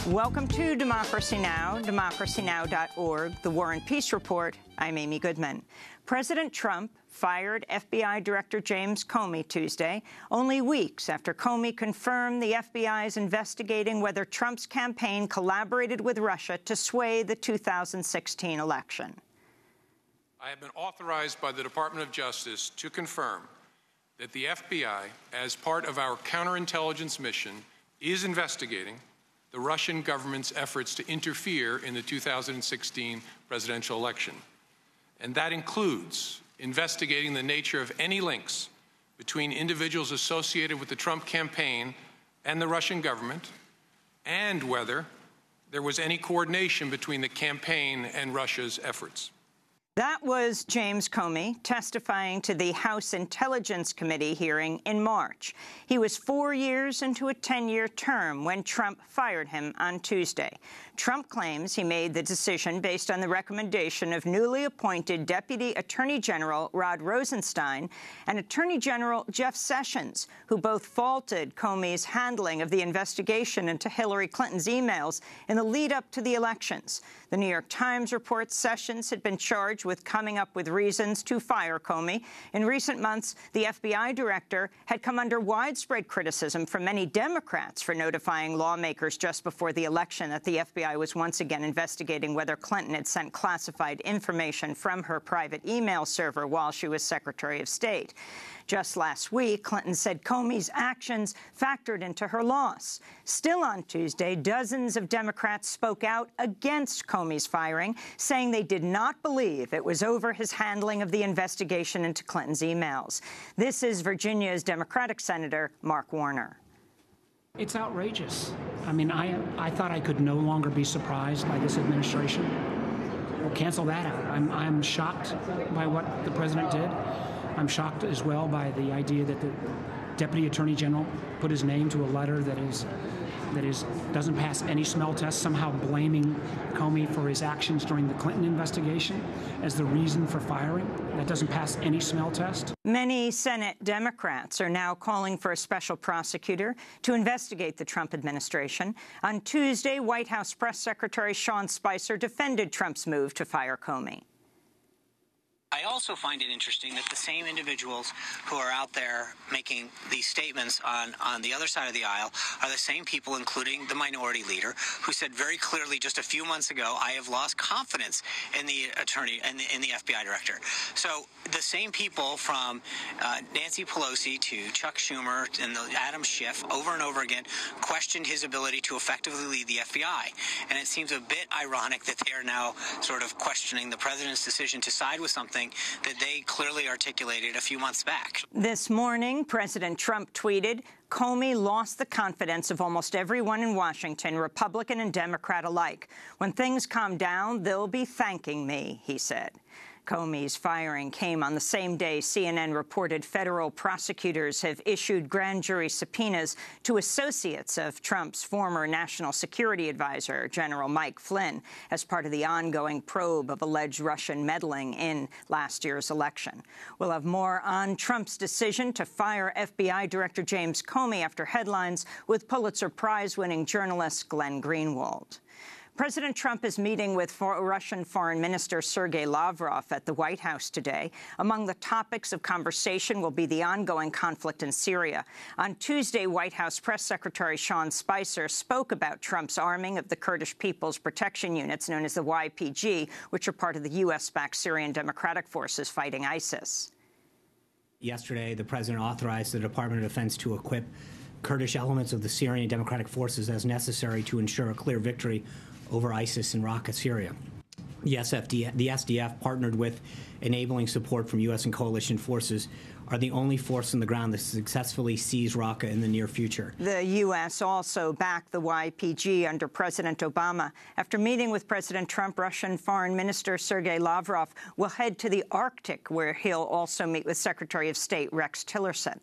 Welcome to Democracy Now!, democracynow.org, The War and Peace Report. I'm Amy Goodman. President Trump fired FBI Director James Comey Tuesday, only weeks after Comey confirmed the FBI is investigating whether Trump's campaign collaborated with Russia to sway the 2016 election. I have been authorized by the Department of Justice to confirm that the FBI, as part of our counterintelligence mission, is investigating the Russian government's efforts to interfere in the 2016 presidential election. And that includes investigating the nature of any links between individuals associated with the Trump campaign and the Russian government, and whether there was any coordination between the campaign and Russia's efforts. That was James Comey testifying to the House Intelligence Committee hearing in March. He was 4 years into a 10-year term when Trump fired him on Tuesday. Trump claims he made the decision based on the recommendation of newly appointed Deputy Attorney General Rod Rosenstein and Attorney General Jeff Sessions, who both faulted Comey's handling of the investigation into Hillary Clinton's emails in the lead-up to the elections. The New York Times reports Sessions had been charged with coming up with reasons to fire Comey. In recent months, the FBI director had come under widespread criticism from many Democrats for notifying lawmakers just before the election that the FBI was once again investigating whether Clinton had sent classified information from her private email server while she was Secretary of State. Just last week, Clinton said Comey's actions factored into her loss. Still on Tuesday, dozens of Democrats spoke out against Comey's firing, saying they did not believe it was over his handling of the investigation into Clinton's emails. This is Virginia's Democratic Senator Mark Warner. It's outrageous. I mean, I thought I could no longer be surprised by this administration. We'll cancel that out. I'm shocked by what the president did. I'm shocked as well by the idea that the Deputy Attorney General put his name to a letter that doesn't pass any smell test, somehow blaming Comey for his actions during the Clinton investigation as the reason for firing. That doesn't pass any smell test. Many Senate Democrats are now calling for a special prosecutor to investigate the Trump administration. On Tuesday, White House Press Secretary Sean Spicer defended Trump's move to fire Comey. I also find it interesting that the same individuals who are out there making these statements on the other side of the aisle are the same people, including the minority leader, who said very clearly just a few months ago, I have lost confidence in the attorney and in the FBI director. So the same people from Nancy Pelosi to Chuck Schumer and Adam Schiff over and over again questioned his ability to effectively lead the FBI. And it seems a bit ironic that they are now sort of questioning the president's decision to side with something that they clearly articulated a few months back. This morning, President Trump tweeted, Comey lost the confidence of almost everyone in Washington, Republican and Democrat alike. When things calm down, they'll be thanking me, he said. Comey's firing came on the same day CNN reported federal prosecutors have issued grand jury subpoenas to associates of Trump's former national security advisor, General Mike Flynn, as part of the ongoing probe of alleged Russian meddling in last year's election. We'll have more on Trump's decision to fire FBI Director James Comey after headlines with Pulitzer Prize-winning journalist Glenn Greenwald. President Trump is meeting with Russian Foreign Minister Sergei Lavrov at the White House today. Among the topics of conversation will be the ongoing conflict in Syria. On Tuesday, White House Press Secretary Sean Spicer spoke about Trump's arming of the Kurdish People's Protection Units, known as the YPG, which are part of the U.S.-backed Syrian Democratic Forces fighting ISIS. Yesterday, the president authorized the Department of Defense to equip Kurdish elements of the Syrian Democratic Forces as necessary to ensure a clear victory over ISIS in Raqqa, Syria. The SDF, partnered with enabling support from U.S. and coalition forces, are the only force on the ground that successfully seize Raqqa in the near future. The U.S. also backed the YPG under President Obama. After meeting with President Trump, Russian Foreign Minister Sergei Lavrov will head to the Arctic, where he'll also meet with Secretary of State Rex Tillerson.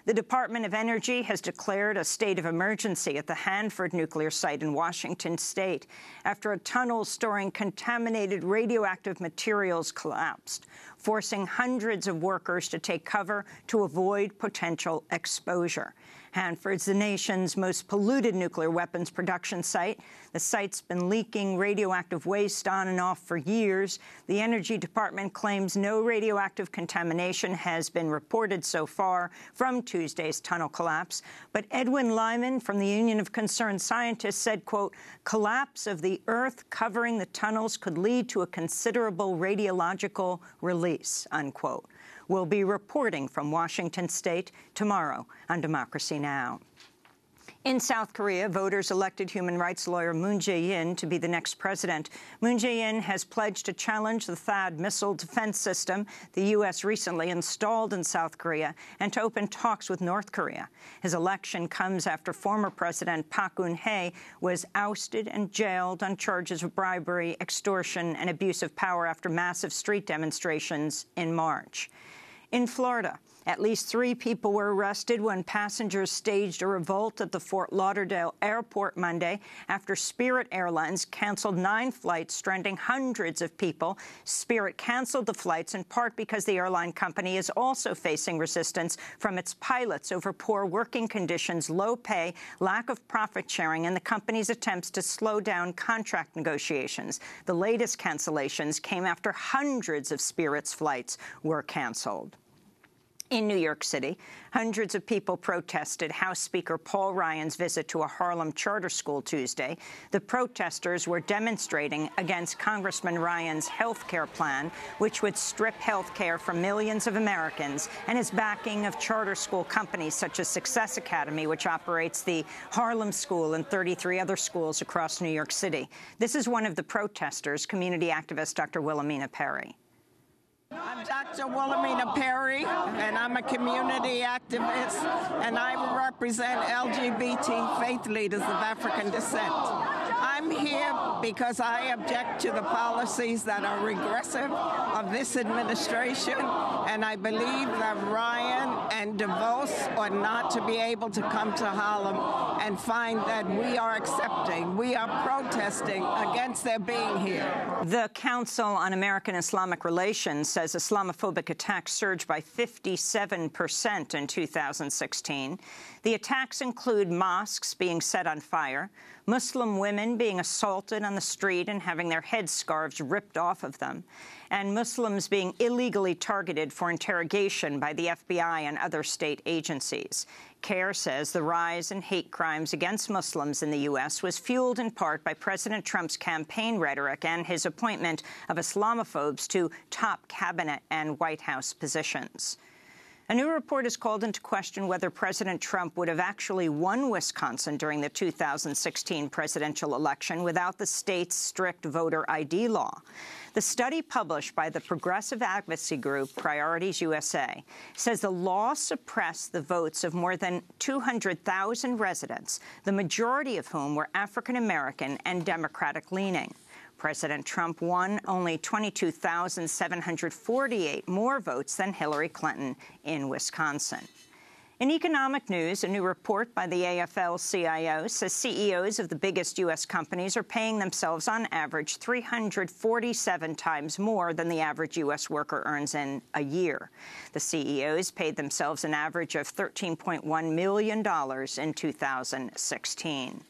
The Department of Energy has declared a state of emergency at the Hanford nuclear site in Washington state after a tunnel storing contaminated radioactive materials collapsed, forcing hundreds of workers to take cover to avoid potential exposure. Hanford's the nation's most polluted nuclear weapons production site. The site's been leaking radioactive waste on and off for years. The Energy Department claims no radioactive contamination has been reported so far from Tuesday's tunnel collapse. But Edwin Lyman from the Union of Concerned Scientists said, quote, collapse of the earth covering the tunnels could lead to a considerable radiological release, unquote. We'll be reporting from Washington State tomorrow on Democracy Now! In South Korea, voters elected human rights lawyer Moon Jae-in to be the next president. Moon Jae-in has pledged to challenge the THAAD missile defense system the U.S. recently installed in South Korea and to open talks with North Korea. His election comes after former President Park Geun-hye was ousted and jailed on charges of bribery, extortion, and abuse of power after massive street demonstrations in March. In Florida, at least 3 people were arrested when passengers staged a revolt at the Fort Lauderdale airport Monday after Spirit Airlines canceled 9 flights, stranding hundreds of people. Spirit canceled the flights in part because the airline company is also facing resistance from its pilots over poor working conditions, low pay, lack of profit sharing, and the company's attempts to slow down contract negotiations. The latest cancellations came after hundreds of Spirit's flights were canceled. In New York City, hundreds of people protested House Speaker Paul Ryan's visit to a Harlem charter school Tuesday. The protesters were demonstrating against Congressman Ryan's health care plan, which would strip health care from millions of Americans, and his backing of charter school companies such as Success Academy, which operates the Harlem School and 33 other schools across New York City. This is one of the protesters, community activist Dr. Wilhelmina Perry. I'm Dr. Wilhelmina Perry, and I'm a community activist, and I represent LGBT faith leaders of African descent. I'm here because I object to the policies that are regressive of this administration, and I believe that Ryan and DeVos ought not to be able to come to Harlem and find that we are accepting, we are protesting against their being here. The Council on American Islamic Relations says Islamophobic attacks surged by 57% in 2016. The attacks include mosques being set on fire, Muslim women being assaulted on the street and having their headscarves ripped off of them, and Muslims being illegally targeted for interrogation by the FBI and other state agencies. CARE says the rise in hate crimes against Muslims in the U.S. was fueled in part by President Trump's campaign rhetoric and his appointment of Islamophobes to top cabinet and White House positions. A new report has called into question whether President Trump would have actually won Wisconsin during the 2016 presidential election without the state's strict voter ID law. The study published by the progressive advocacy group Priorities USA says the law suppressed the votes of more than 200,000 residents, the majority of whom were African-American and Democratic-leaning. President Trump won only 22,748 more votes than Hillary Clinton in Wisconsin. In economic news, a new report by the AFL-CIO says CEOs of the biggest U.S. companies are paying themselves on average 347 times more than the average U.S. worker earns in a year. The CEOs paid themselves an average of $13.1 million in 2016.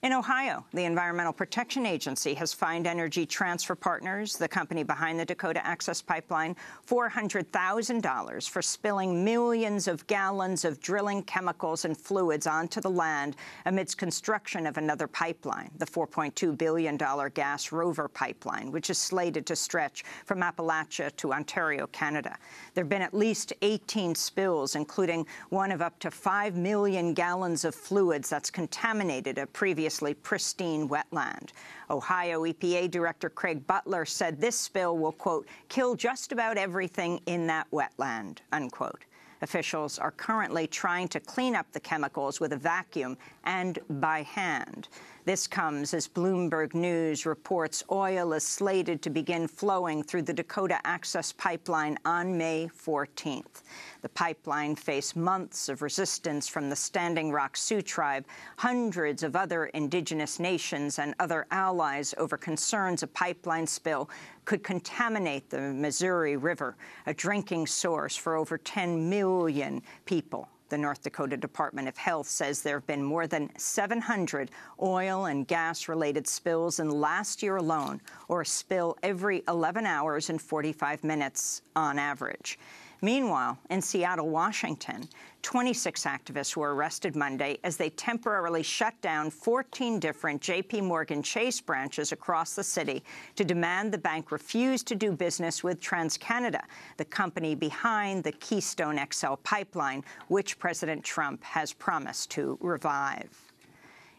In Ohio, the Environmental Protection Agency has fined Energy Transfer Partners, the company behind the Dakota Access Pipeline, $400,000 for spilling millions of gallons of drilling chemicals and fluids onto the land amidst construction of another pipeline, the $4.2 billion gas rover pipeline, which is slated to stretch from Appalachia to Ontario, Canada. There have been at least 18 spills, including one of up to 5 million gallons of fluids that's contaminated a previously pristine wetland. Ohio EPA Director Craig Butler said this spill will, quote, kill just about everything in that wetland, unquote. Officials are currently trying to clean up the chemicals with a vacuum and by hand. This comes as Bloomberg News reports oil is slated to begin flowing through the Dakota Access Pipeline on May 14th. The pipeline faced months of resistance from the Standing Rock Sioux tribe, hundreds of other indigenous nations and other allies over concerns a pipeline spill could contaminate the Missouri River, a drinking source for over 10 million people. The North Dakota Department of Health says there have been more than 700 oil and gas-related spills in last year alone, or a spill every 11 hours and 45 minutes on average. Meanwhile, in Seattle, Washington, 26 activists were arrested Monday as they temporarily shut down 14 different J.P. Morgan Chase branches across the city to demand the bank refuse to do business with TransCanada, the company behind the Keystone XL pipeline, which President Trump has promised to revive.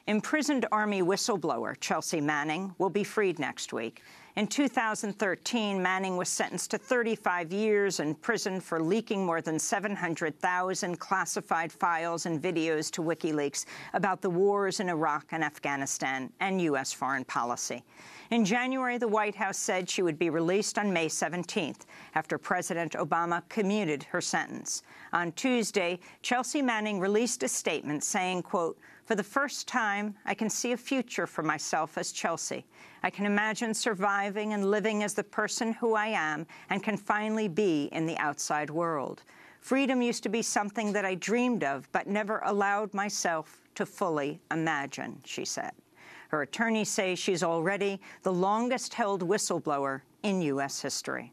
Imprisoned Army whistleblower Chelsea Manning will be freed next week. In 2013, Manning was sentenced to 35 years in prison for leaking more than 700,000 classified files and videos to WikiLeaks about the wars in Iraq and Afghanistan and U.S. foreign policy. In January, the White House said she would be released on May 17th, after President Obama commuted her sentence. On Tuesday, Chelsea Manning released a statement saying, quote, "For the first time, I can see a future for myself as Chelsea. I can imagine surviving and living as the person who I am and can finally be in the outside world. Freedom used to be something that I dreamed of but never allowed myself to fully imagine," she said. Her attorneys say she's already the longest-held whistleblower in U.S. history.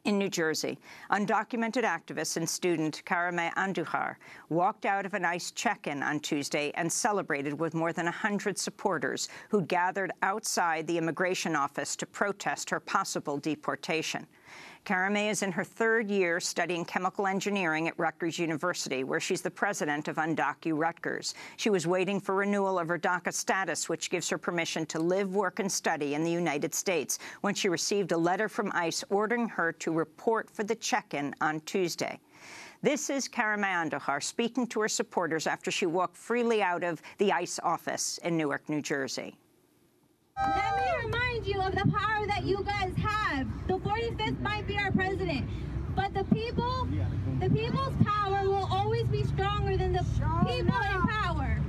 In New Jersey, undocumented activist and student Karameh Andujar walked out of an ICE check-in on Tuesday and celebrated with more than 100 supporters who gathered outside the immigration office to protest her possible deportation. Karameh is in her third year studying chemical engineering at Rutgers University, where she's the president of Undocu Rutgers. She was waiting for renewal of her DACA status, which gives her permission to live, work, and study in the United States, when she received a letter from ICE ordering her to report for the check-in on Tuesday. This is Karameh Andujar speaking to her supporters after she walked freely out of the ICE office in Newark, New Jersey. Let me remind you of the power that you guys have. The 45th might be our president, but the people's power will always be stronger than the people in power.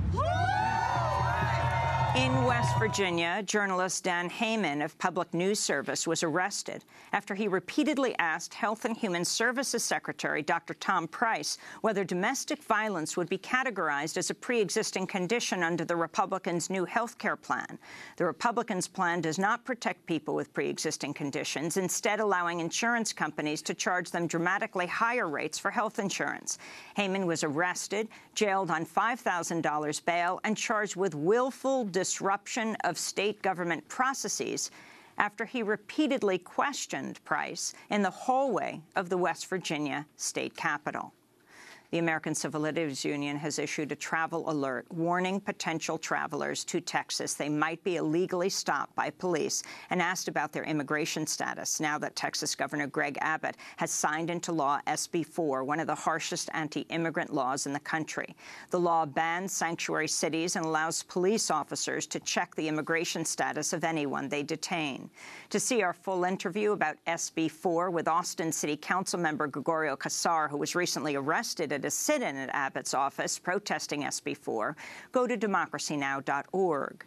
In West Virginia, journalist Dan Jaein of Public News Service was arrested after he repeatedly asked Health and Human Services Secretary Dr. Tom Price whether domestic violence would be categorized as a pre-existing condition under the Republicans' new health care plan. The Republicans' plan does not protect people with pre-existing conditions, instead allowing insurance companies to charge them dramatically higher rates for health insurance. Jaein was arrested, jailed on $5,000 bail, and charged with willful disruption of state government processes after he repeatedly questioned Price in the hallway of the West Virginia state capitol. The American Civil Liberties Union has issued a travel alert warning potential travelers to Texas they might be illegally stopped by police and asked about their immigration status now that Texas Governor Greg Abbott has signed into law SB 4, one of the harshest anti-immigrant laws in the country. The law bans sanctuary cities and allows police officers to check the immigration status of anyone they detain. To see our full interview about SB 4 with Austin City Council member Gregorio Casar, who was recently arrested at a sit-in at Abbott's office protesting SB 4, go to democracynow.org.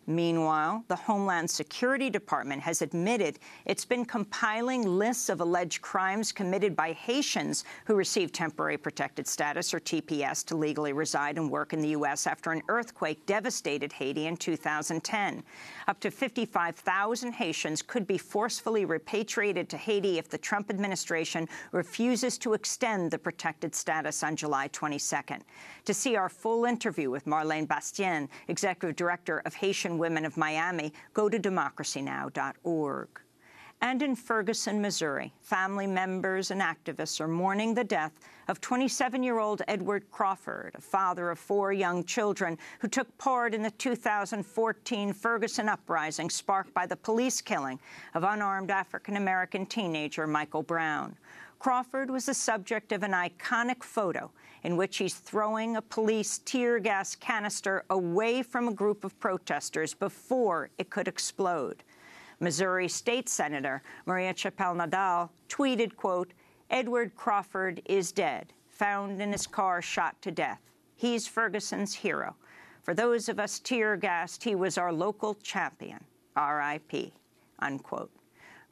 Meanwhile, the Homeland Security Department has admitted it's been compiling lists of alleged crimes committed by Haitians who received temporary protected status, or TPS, to legally reside and work in the U.S. after an earthquake devastated Haiti in 2010. Up to 55,000 Haitians could be forcefully repatriated to Haiti if the Trump administration refuses to extend the protected status on July 22nd. To see our full interview with Marlene Bastien, Executive Director of Haitian Women of Miami, go to democracynow.org. And in Ferguson, Missouri, family members and activists are mourning the death of 27-year-old Edward Crawford, a father of 4 young children who took part in the 2014 Ferguson uprising sparked by the police killing of unarmed African-American teenager Michael Brown. Crawford was the subject of an iconic photo in which he's throwing a police tear gas canister away from a group of protesters before it could explode. Missouri State Senator Maria Chappelle-Nadal tweeted, quote, "Edward Crawford is dead, found in his car shot to death. He's Ferguson's hero. For those of us tear-gassed, he was our local champion. R.I.P." unquote.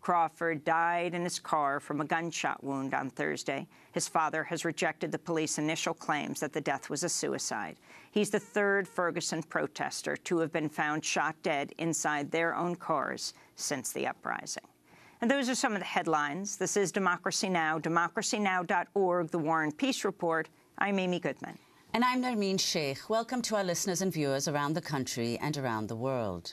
Crawford died in his car from a gunshot wound on Thursday. His father has rejected the police initial claims that the death was a suicide. He's the third Ferguson protester to have been found shot dead inside their own cars since the uprising. And those are some of the headlines. This is Democracy Now!, democracynow.org, The War and Peace Report. I'm Amy Goodman. And I'm Nermeen Sheikh. Welcome to our listeners and viewers around the country and around the world.